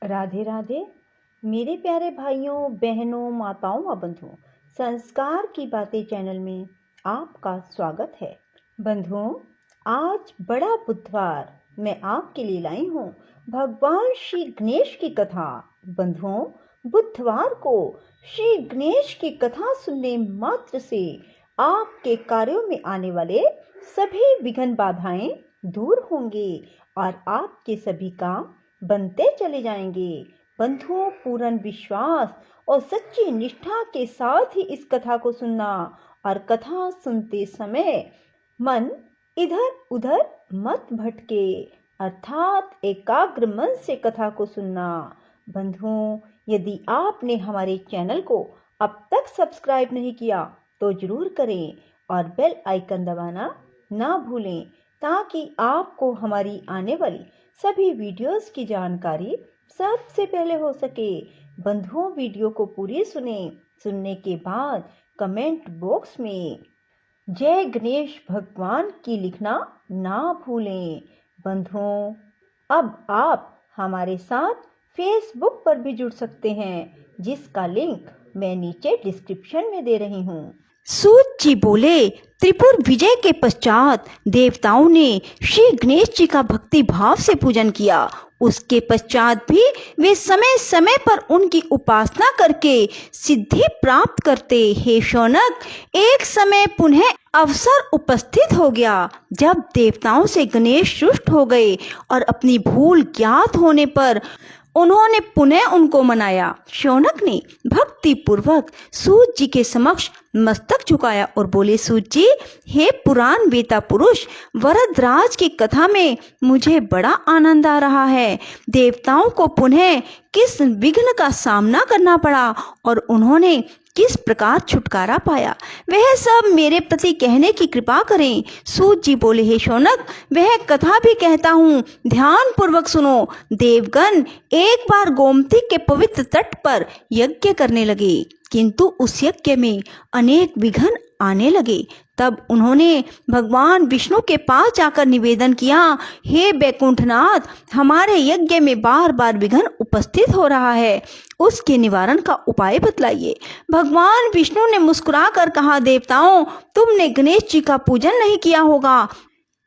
राधे राधे। मेरे प्यारे भाइयों बहनों माताओं व बंधुओं, संस्कार की बातें चैनल में आपका स्वागत है। बंधुओं, आज बड़ा बुधवार मैं आपके लिए लाई हूँ भगवान श्री गणेश की कथा। बंधुओं, बुधवार को श्री गणेश की कथा सुनने मात्र से आपके कार्यों में आने वाले सभी विघ्न बाधाएं दूर होंगे और आपके सभी काम बनते चले जाएंगे। बंधुओं, पूर्ण विश्वास और सच्ची निष्ठा के साथ ही इस कथा को सुनना और कथा सुनते समय मन इधर उधर मत भटके, अर्थात एकाग्र मन से कथा को सुनना। बंधुओं, यदि आपने हमारे चैनल को अब तक सब्सक्राइब नहीं किया तो जरूर करें और बेल आइकन दबाना ना भूलें, ताकि आपको हमारी आने वाली सभी वीडियोस की जानकारी सबसे पहले हो सके। बंधुओं, वीडियो को पूरी सुनने के बाद कमेंट बॉक्स में जय गणेश भगवान की लिखना ना भूलें। बंधुओं, अब आप हमारे साथ फेसबुक पर भी जुड़ सकते हैं, जिसका लिंक मैं नीचे डिस्क्रिप्शन में दे रही हूँ। सूत जी बोले, त्रिपुर विजय के पश्चात देवताओं ने श्री गणेश जी का भक्ति भाव से पूजन किया। उसके पश्चात भी वे समय समय पर उनकी उपासना करके सिद्धि प्राप्त करते। हे शौनक, एक समय पुनः अवसर उपस्थित हो गया जब देवताओं से गणेश रुष्ट हो गए और अपनी भूल ज्ञात होने पर उन्होंने पुनः उनको मनाया। शौनक ने भक्ति पूर्वक सूत जी के समक्ष मस्तक झुकाया और बोले, सूत जी, हे पुराण वेता पुरुष, वरदराज की कथा में मुझे बड़ा आनंद आ रहा है। देवताओं को पुनः किस विघ्न का सामना करना पड़ा और उन्होंने किस प्रकार छुटकारा पाया, वह सब मेरे प्रति कहने की कृपा करें। सूत जी बोले, हे शौनक, वह कथा भी कहता हूँ, ध्यान पूर्वक सुनो। देवगण एक बार गोमती के पवित्र तट पर यज्ञ करने लगे, किंतु उस यज्ञ में अनेक विघ्न आने लगे। तब उन्होंने भगवान विष्णु के पास जाकर निवेदन किया, हे बैकुंठनाथ, हमारे यज्ञ में बार बार विघ्न उपस्थित हो रहा है, उसके निवारण का उपाय बतलाइए। भगवान विष्णु ने मुस्कुराकर कहा, देवताओं, तुमने गणेश जी का पूजन नहीं किया होगा,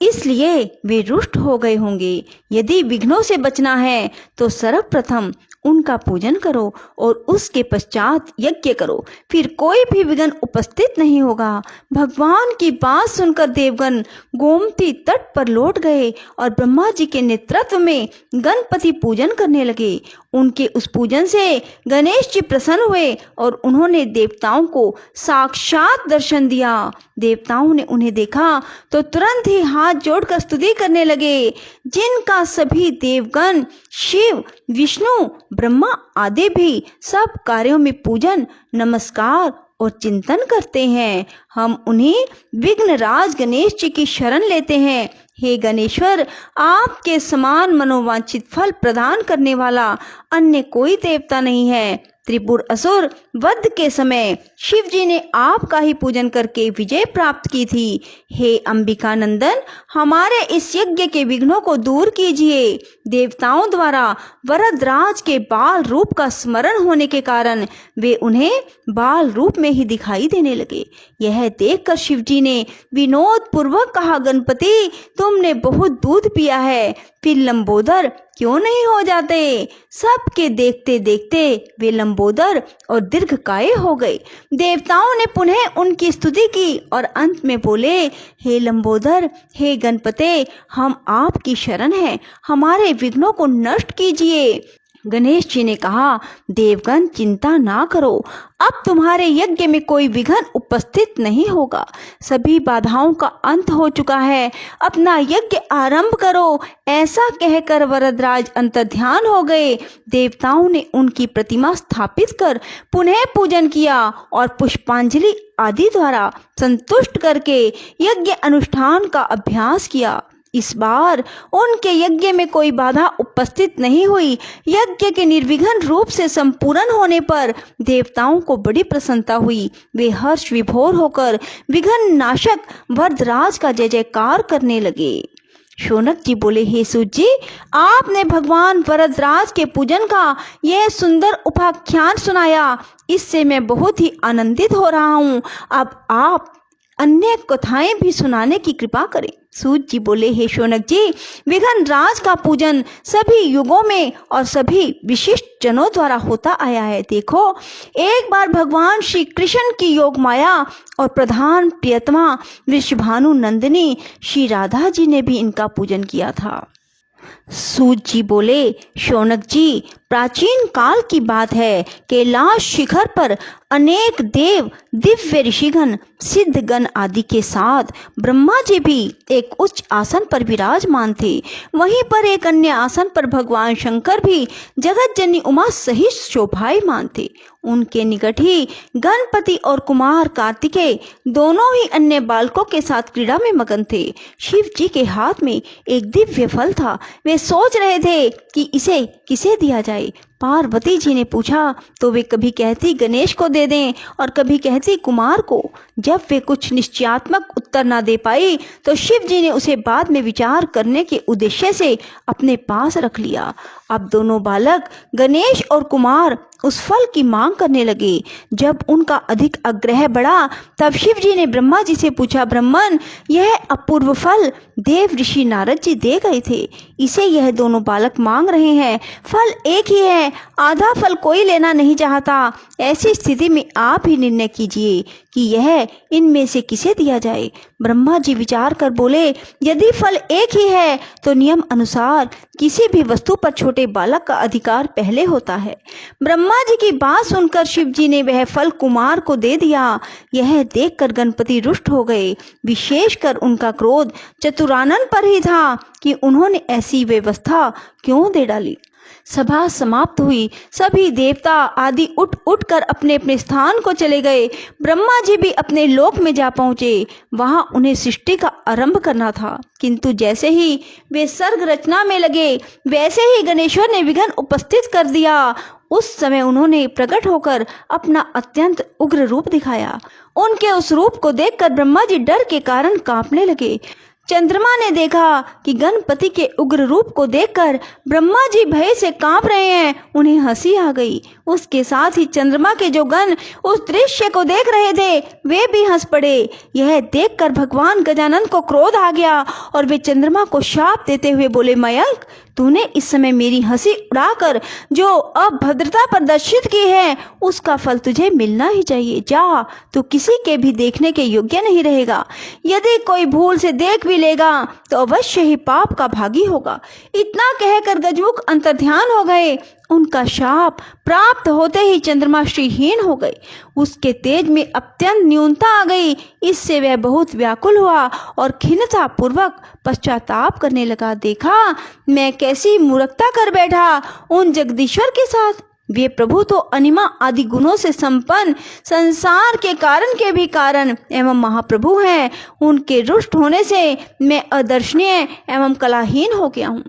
इसलिए वे रुष्ट हो गए होंगे। यदि विघ्नों से बचना है तो सर्वप्रथम उनका पूजन करो और उसके पश्चात यज्ञ करो, फिर कोई भी विघ्न उपस्थित नहीं होगा। भगवान की बात सुनकर देवगण गोमती तट पर लौट गए और ब्रह्मा जी के नेतृत्व में गणपति पूजन करने लगे। उनके उस पूजन से गणेश जी प्रसन्न हुए और उन्होंने देवताओं को साक्षात दर्शन दिया। देवताओं ने उन्हें देखा तो तुरंत ही हाथ जोड़कर स्तुति करने लगे, जिनका सभी देवगण, शिव, विष्णु, ब्रह्मा आदि भी सब कार्यों में पूजन, नमस्कार और चिंतन करते हैं। हम उन्हें विघ्नराज गणेश जी की शरण लेते हैं। हे गणेश्वर, आपके समान मनोवांछित फल प्रदान करने वाला अन्य कोई देवता नहीं है। त्रिपुर असुर वध के समय शिव जी ने आपका ही पूजन करके विजय प्राप्त की थी। हे अंबिका नंदन, हमारे इस यज्ञ के विघ्नों को दूर कीजिए। देवताओं द्वारा वरदराज के बाल रूप का स्मरण होने के कारण वे उन्हें बाल रूप में ही दिखाई देने लगे। यह देखकर शिव जी ने विनोद पूर्वक कहा, गणपति, तुमने बहुत दूध पिया है, फिर लंबोदर क्यों नहीं हो जाते? सबके देखते देखते वे लंबोदर और दीर्घकाय हो गए। देवताओं ने पुनः उनकी स्तुति की और अंत में बोले, हे लंबोदर, हे गणपते, हम आपकी शरण हैं, हमारे विघ्नों को नष्ट कीजिए। गणेश जी ने कहा, देवगण, चिंता ना करो, अब तुम्हारे यज्ञ में कोई विघ्न उपस्थित नहीं होगा। सभी बाधाओं का अंत हो चुका है, अपना यज्ञ आरंभ करो। ऐसा कहकर वरदराज अंतर्ध्यान हो गए। देवताओं ने उनकी प्रतिमा स्थापित कर पुनः पूजन किया और पुष्पांजलि आदि द्वारा संतुष्ट करके यज्ञ अनुष्ठान का अभ्यास किया। इस बार उनके यज्ञ में कोई बाधा उपस्थित नहीं हुई। यज्ञ के निर्विघ्न रूप से संपूर्ण होने पर देवताओं को बड़ी प्रसन्नता हुई। वे हर्ष विभोर होकर विघ्न नाशक वरदराज का जय जयकार करने लगे। शौनक जी बोले, हे सूत जी, आपने भगवान वरदराज के पूजन का यह सुंदर उपाख्यान सुनाया, इससे मैं बहुत ही आनंदित हो रहा हूँ। अब आप अन्य कथाएं भी सुनाने की कृपा करें। सूत जी बोले, हे शौनक जी, विघन राज का पूजन सभी युगों में और सभी विशिष्ट जनों द्वारा होता आया है। देखो, एक बार भगवान श्री कृष्ण की योग माया और प्रधान प्रियतमा वृषभानु नंदिनी श्री राधा जी ने भी इनका पूजन किया था। सूत जी बोले, शौनक जी, प्राचीन काल की बात है, कैलाश शिखर पर अनेक देव, दिव्य ऋषिगण, सिद्धगण आदि के साथ ब्रह्मा जी भी एक उच्च आसन पर विराजमान थे। वहीं पर एक अन्य आसन पर भगवान शंकर भी जगत जननी उमा सहित शोभायमान थे। उनके निकट ही गणपति और कुमार कार्तिकेय दोनों ही अन्य बालकों के साथ क्रीड़ा में मगन थे। शिव जी के हाथ में एक दिव्य फल था। वे सोच रहे थे कि इसे किसे दिया जाए। पार्वती जी ने पूछा तो वे कभी कहती गणेश को दे दें और कभी कहती कुमार को। जब वे कुछ निश्चयात्मक उत्तर ना दे पाई तो शिव जी ने उसे बाद में विचार करने के उद्देश्य से अपने पास रख लिया। अब दोनों बालक गणेश और कुमार उस फल की मांग करने लगे। जब उनका अधिक आग्रह बढ़ा तब शिव जी ने ब्रह्मा जी से पूछा, ब्रह्मन, यह अपूर्व फल देव ऋषि नारद जी दे गए थे, इसे यह दोनों बालक मांग रहे हैं। फल एक ही है, आधा फल कोई लेना नहीं चाहता। ऐसी स्थिति में आप ही निर्णय कीजिए कि यह इनमें से किसे दिया जाए। ब्रह्मा जी विचार कर बोले, यदि फल एक ही है तो नियम अनुसार किसी भी वस्तु पर छोटे बालक का अधिकार पहले होता है। ब्रह्मा जी की बात सुनकर शिव जी ने वह फल कुमार को दे दिया। यह देखकर गणपति रुष्ट हो गए। विशेषकर उनका क्रोध चतुरानन पर ही था कि उन्होंने ऐसी व्यवस्था क्यों दे डाली। सभा समाप्त हुई। सभी देवता आदि उठ उठ कर अपने अपने स्थान को चले गए। ब्रह्मा जी भी अपने लोक में जा पहुंचे। वहां उन्हें सृष्टि का आरंभ करना था, किंतु जैसे ही वे सर्ग रचना में लगे वैसे ही गणेश्वर ने विघ्न उपस्थित कर दिया। उस समय उन्होंने प्रकट होकर अपना अत्यंत उग्र रूप दिखाया। उनके उस रूप को देखकर ब्रह्मा जी डर के कारण कांपने लगे। चंद्रमा ने देखा कि गणपति के उग्र रूप को देखकर ब्रह्मा जी भय से कांप रहे हैं। उन्हें हंसी आ गई। उसके साथ ही चंद्रमा के जो गण उस दृश्य को देख रहे थे वे भी हंस पड़े। यह देखकर भगवान गजानन को क्रोध आ गया और वे चंद्रमा को शाप देते हुए बोले, मयंक, तूने इस समय मेरी हंसी उड़ाकर जो अभद्रता प्रदर्शित की है उसका फल तुझे मिलना ही चाहिए। जा, तू किसी के भी देखने के योग्य नहीं रहेगा। यदि कोई भूल से देख भी लेगा तो अवश्य ही पाप का भागी होगा। इतना कहकर गजमुख अंतर्ध्यान हो गए। उनका शाप प्राप्त होते ही चंद्रमा श्रीहीन हो गए। उसके तेज में अत्यंत न्यूनता आ गई। इससे वह बहुत व्याकुल हुआ और खिन्नता पूर्वक पश्चाताप करने लगा। देखा, मैं कैसी मूर्खता कर बैठा उन जगदीश्वर के साथ। वे प्रभु तो अनिमा आदि गुणों से संपन्न, संसार के कारण के भी कारण एवं महाप्रभु हैं। उनके रुष्ट होने से मैं अदर्शनीय एवं कलाहीन हो गया हूँ।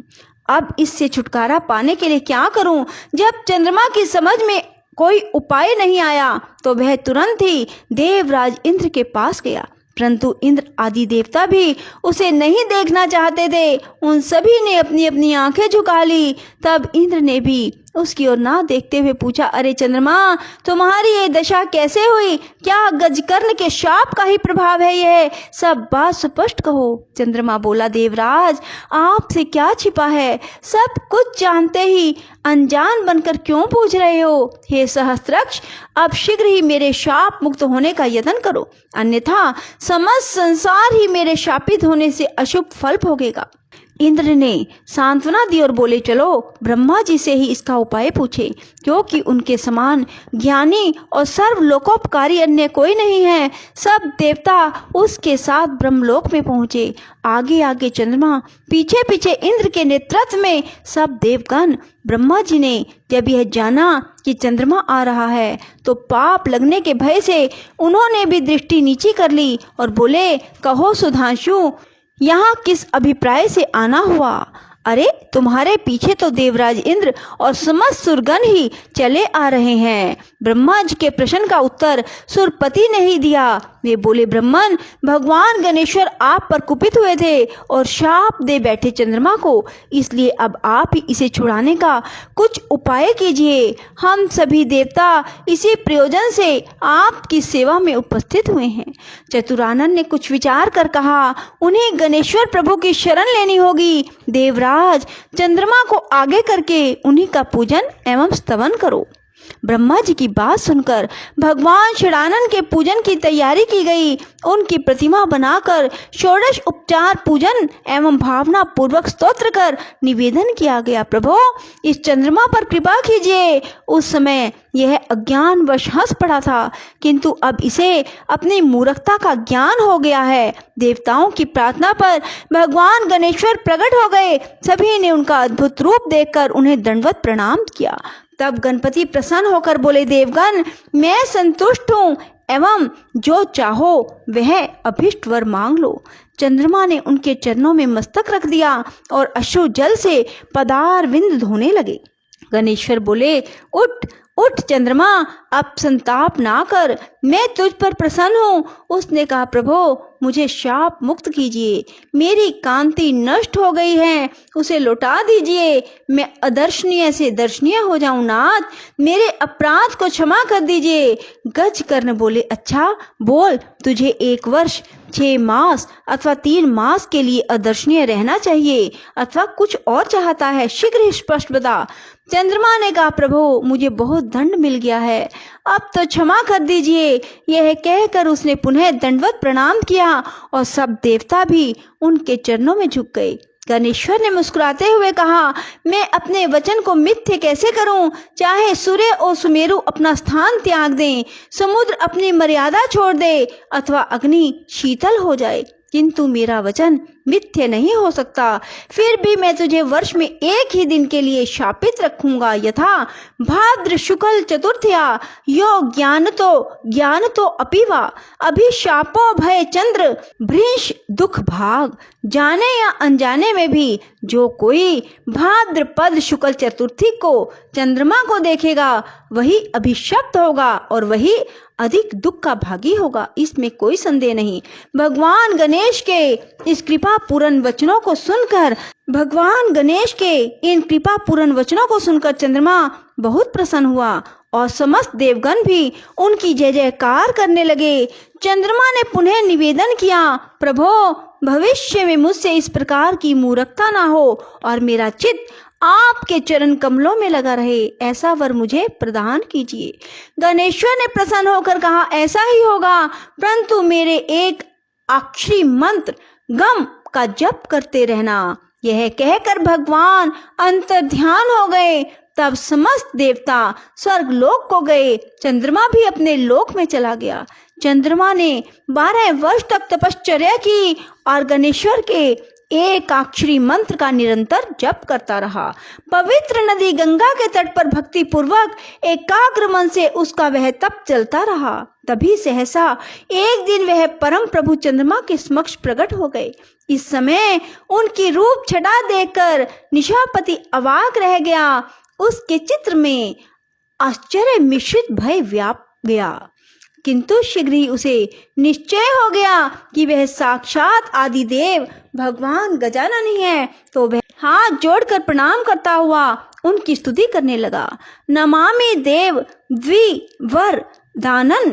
अब इससे छुटकारा पाने के लिए क्या करूं? जब चंद्रमा की समझ में कोई उपाय नहीं आया तो वह तुरंत ही देवराज इंद्र के पास गया, परंतु इंद्र आदि देवता भी उसे नहीं देखना चाहते थे। उन सभी ने अपनी अपनी आंखें झुका ली। तब इंद्र ने भी उसकी ओर ना देखते हुए पूछा, अरे चंद्रमा, तुम्हारी ये दशा कैसे हुई? क्या गजकर्ण के शाप का ही प्रभाव है? यह सब बात स्पष्ट कहो। चंद्रमा बोला, देवराज, आपसे क्या छिपा है? सब कुछ जानते ही अनजान बनकर क्यों पूछ रहे हो? हे सहस्त्रक्ष, अब शीघ्र ही मेरे शाप मुक्त होने का यत्न करो, अन्यथा समस्त संसार ही मेरे शापित होने से अशुभ फल भोगेगा। इंद्र ने सांत्वना दी और बोले, चलो ब्रह्मा जी से ही इसका उपाय पूछे, क्योंकि उनके समान ज्ञानी और सर्वलोकोपकारी अन्य कोई नहीं है। सब देवता उसके साथ ब्रह्मलोक में पहुंचे। आगे आगे चंद्रमा, पीछे पीछे इंद्र के नेतृत्व में सब देवगण। ब्रह्मा जी ने जब यह जाना कि चंद्रमा आ रहा है तो पाप लगने के भय से उन्होंने भी दृष्टि नीची कर ली और बोले, कहो सुधांशु, यहाँ किस अभिप्राय से आना हुआ? अरे, तुम्हारे पीछे तो देवराज इंद्र और समस्त सुरगण ही चले आ रहे हैं। ब्रह्मा जी के प्रश्न का उत्तर सुरपति ने ही दिया। वे बोले, ब्राह्मण, भगवान गणेश्वर आप पर कुपित हुए थे और शाप दे बैठे चंद्रमा को, इसलिए अब आप ही इसे छुड़ाने का कुछ उपाय कीजिए। हम सभी देवता इसी प्रयोजन से आपकी सेवा में उपस्थित हुए हैं। चतुरानन ने कुछ विचार कर कहा, उन्हें गणेश्वर प्रभु की शरण लेनी होगी। देवराज, चंद्रमा को आगे करके उन्हीं का पूजन एवं स्तवन करो। ब्रह्मा जी की बात सुनकर भगवान षडानन के पूजन की तैयारी की गई। उनकी प्रतिमा बनाकर षोडश उपचार पूजन एवं भावना पूर्वक स्तोत्र कर निवेदन किया गया, प्रभु इस चंद्रमा पर कृपा कीजिए। उस समय यह अज्ञानवश हंस पड़ा था, किंतु अब इसे अपनी मूर्खता का ज्ञान हो गया है। देवताओं की प्रार्थना पर भगवान गणेश्वर प्रकट हो गए। सभी ने उनका अद्भुत रूप देखकर उन्हें दंडवत प्रणाम किया। तब गणपति प्रसन्न होकर बोले, देवगण, मैं संतुष्ट हूँ एवं जो चाहो वह अभिष्ट वर मांग लो। चंद्रमा ने उनके चरणों में मस्तक रख दिया और अश्रु जल से पदार विंद धोने लगे। गणेश्वर बोले, उठ उठ चंद्रमा, अब संताप ना कर, मैं तुझ पर प्रसन्न हूँ। उसने कहा, प्रभु मुझे शाप मुक्त कीजिए, मेरी कांति नष्ट हो गई है, उसे लौटा दीजिए, मैं अदर्शनीय से दर्शनीय हो जाऊं। नाथ, मेरे अपराध को क्षमा कर दीजिए। गजकर्ण बोले, अच्छा बोल, तुझे 1 वर्ष 6 मास अथवा 3 मास के लिए अदर्शनीय रहना चाहिए अथवा कुछ और चाहता है, शीघ्र ही स्पष्ट बता। चंद्रमा ने कहा, प्रभु मुझे बहुत दंड मिल गया है, अब तो क्षमा कर दीजिए। यह कहकर उसने पुनः दंडवत प्रणाम किया और सब देवता भी उनके चरणों में झुक गए। गणेश्वर ने मुस्कुराते हुए कहा, मैं अपने वचन को मिथ्य कैसे करूं? चाहे सूर्य और सुमेरु अपना स्थान त्याग दें, समुद्र अपनी मर्यादा छोड़ दे अथवा अग्नि शीतल हो जाए, किंतु मेरा वचन मिथ्य नहीं हो सकता। फिर भी मैं तुझे वर्ष में 1 ही दिन के लिए शापित रखूंगा, यथा भाद्र शुक्ल चतुर्थया यो ज्ञान तो अपिवा अभिशापो भय चंद्र भृंश दुख भाग। जाने या अनजाने में भी जो कोई भाद्रपद शुक्ल चतुर्थी को चंद्रमा को देखेगा वही अभिशप्त होगा और वही अधिक दुख का भागी होगा, इसमें कोई संदेह नहीं। भगवान गणेश के इस कृपा पूर्ण वचनों को सुनकर चंद्रमा बहुत प्रसन्न हुआ और समस्त देवगण भी उनकी जय जयकार करने लगे। चंद्रमा ने पुनः निवेदन किया, प्रभो भविष्य में मुझसे इस प्रकार की मूर्खता ना हो और मेरा चित्त आपके चरण कमलों में लगा रहे, ऐसा वर मुझे प्रदान कीजिए। गणेश्वर ने प्रसन्न होकर कहा, ऐसा ही होगा, परंतु मेरे एक अक्षरी मंत्र गम का जप करते रहना। यह कहकर भगवान अंतर्ध्यान हो गए। तब समस्त देवता स्वर्ग लोक को गए, चंद्रमा भी अपने लोक में चला गया। चंद्रमा ने 12 वर्ष तक तपश्चर्या की और गणेश्वर के एकाक्षरी मंत्र का निरंतर जप करता रहा। पवित्र नदी गंगा के तट पर भक्ति पूर्वक एकाग्र मन से उसका वह तप चलता रहा। तभी सहसा एक दिन वह परम प्रभु चंद्रमा के समक्ष प्रकट हो गए। इस समय उनकी रूप छटा देखकर निशापति अवाक रह गया। उसके चित्र में आश्चर्य मिश्रित भय व्याप गया, किंतु शीघ्र ही उसे निश्चय हो गया कि वह साक्षात आदिदेव भगवान गजानन ही है। तो वह हाथ जोड़कर प्रणाम करता हुआ उनकी स्तुति करने लगा। नमामि देव द्विवर दानन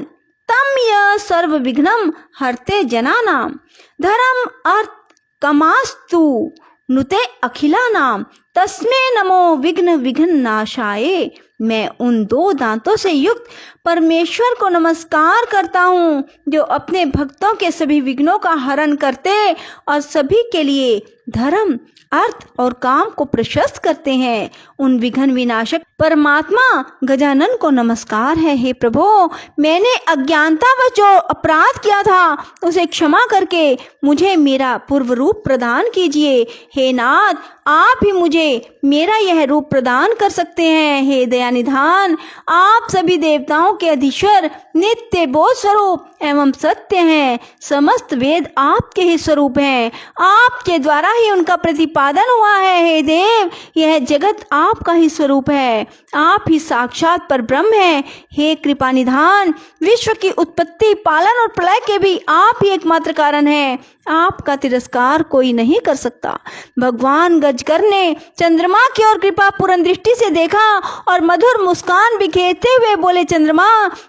तम य सर्व विघ्नम हरते जनानाम धर्म अर्थ कमास्तु नुते अखिला नाम तस्मे नमो विघ्न नाशाये। मैं उन 2 दांतों से युक्त परमेश्वर को नमस्कार करता हूँ जो अपने भक्तों के सभी विघ्नों का हरण करते और सभी के लिए धर्म अर्थ और काम को प्रशस्त करते हैं। उन विघ्न विनाशक परमात्मा गजानन को नमस्कार है। हे प्रभु, मैंने अज्ञानता व जो अपराध किया था उसे क्षमा करके मुझे मेरा पूर्व रूप प्रदान कीजिए। हे नाथ, आप ही मुझे मेरा यह रूप प्रदान कर सकते हैं। हे दया कृपया निधान, आप सभी देवताओं के अधीश्वर, नित्य बोध स्वरूप एवं सत्य हैं। समस्त वेद आपके ही स्वरूप हैं, आपके द्वारा ही उनका प्रतिपादन हुआ है। हे देव, यह जगत आपका ही स्वरूप है, आप ही साक्षात पर ब्रह्म हैं। हे कृपा निधान, विश्व की उत्पत्ति, पालन और प्रलय के भी आप ही एकमात्र कारण हैं, आपका तिरस्कार कोई नहीं कर सकता। भगवान गजकर ने चंद्रमा की ओर कृपा पूर्ण दृष्टि से देखा और मधुर मुस्कान बिखेरते हुए बोले, चंद्रमा,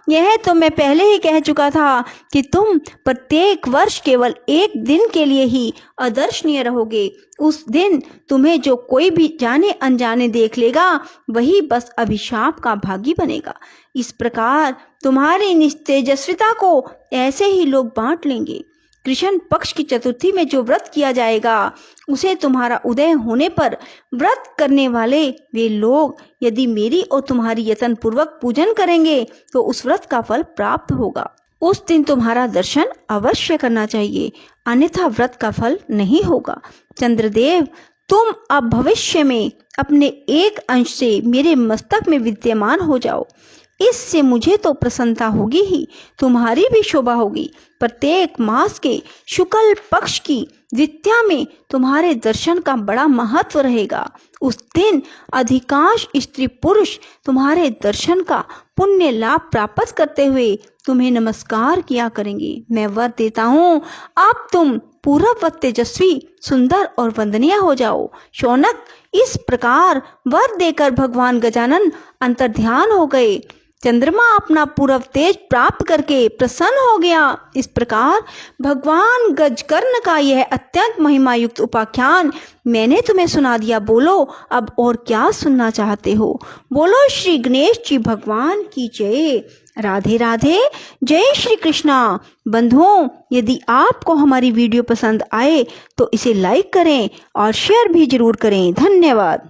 यह तो मैं पहले ही कह चुका था कि तुम प्रत्येक वर्ष केवल एक दिन के लिए ही अदर्शनीय रहोगे। उस दिन तुम्हें जो कोई भी जाने अनजाने देख लेगा वही बस अभिशाप का भागी बनेगा। इस प्रकार तुम्हारी निस्तेजस्विता को ऐसे ही लोग बांट लेंगे। कृष्ण पक्ष की चतुर्थी में जो व्रत किया जाएगा उसे तुम्हारा उदय होने पर व्रत करने वाले वे लोग यदि मेरी और तुम्हारी यत्न पूर्वक पूजन करेंगे तो उस व्रत का फल प्राप्त होगा। उस दिन तुम्हारा दर्शन अवश्य करना चाहिए, अन्यथा व्रत का फल नहीं होगा। चंद्रदेव, तुम अब भविष्य में अपने एक अंश से मेरे मस्तक में विद्यमान हो जाओ, इससे मुझे तो प्रसन्नता होगी ही, तुम्हारी भी शोभा होगी। प्रत्येक मास के शुक्ल पक्ष की द्वितीया में तुम्हारे दर्शन का बड़ा महत्व रहेगा। उस दिन अधिकांश स्त्री पुरुष तुम्हारे दर्शन का पुण्य लाभ प्राप्त करते हुए तुम्हें नमस्कार किया करेंगे। मैं वर देता हूँ, अब तुम पूर्ववत तेजस्वी, सुंदर और वंदनीय हो जाओ। शौनक इस प्रकार वर देकर भगवान गजानन अंतर्ध्यान हो गए। चंद्रमा अपना पूर्व तेज प्राप्त करके प्रसन्न हो गया। इस प्रकार भगवान गजकर्ण का यह अत्यंत महिमा युक्त उपाख्यान मैंने तुम्हें सुना दिया। बोलो अब और क्या सुनना चाहते हो? बोलो श्री गणेश जी भगवान की जय। राधे राधे, जय श्री कृष्णा। बंधुओं, यदि आपको हमारी वीडियो पसंद आए तो इसे लाइक करें और शेयर भी जरूर करें। धन्यवाद।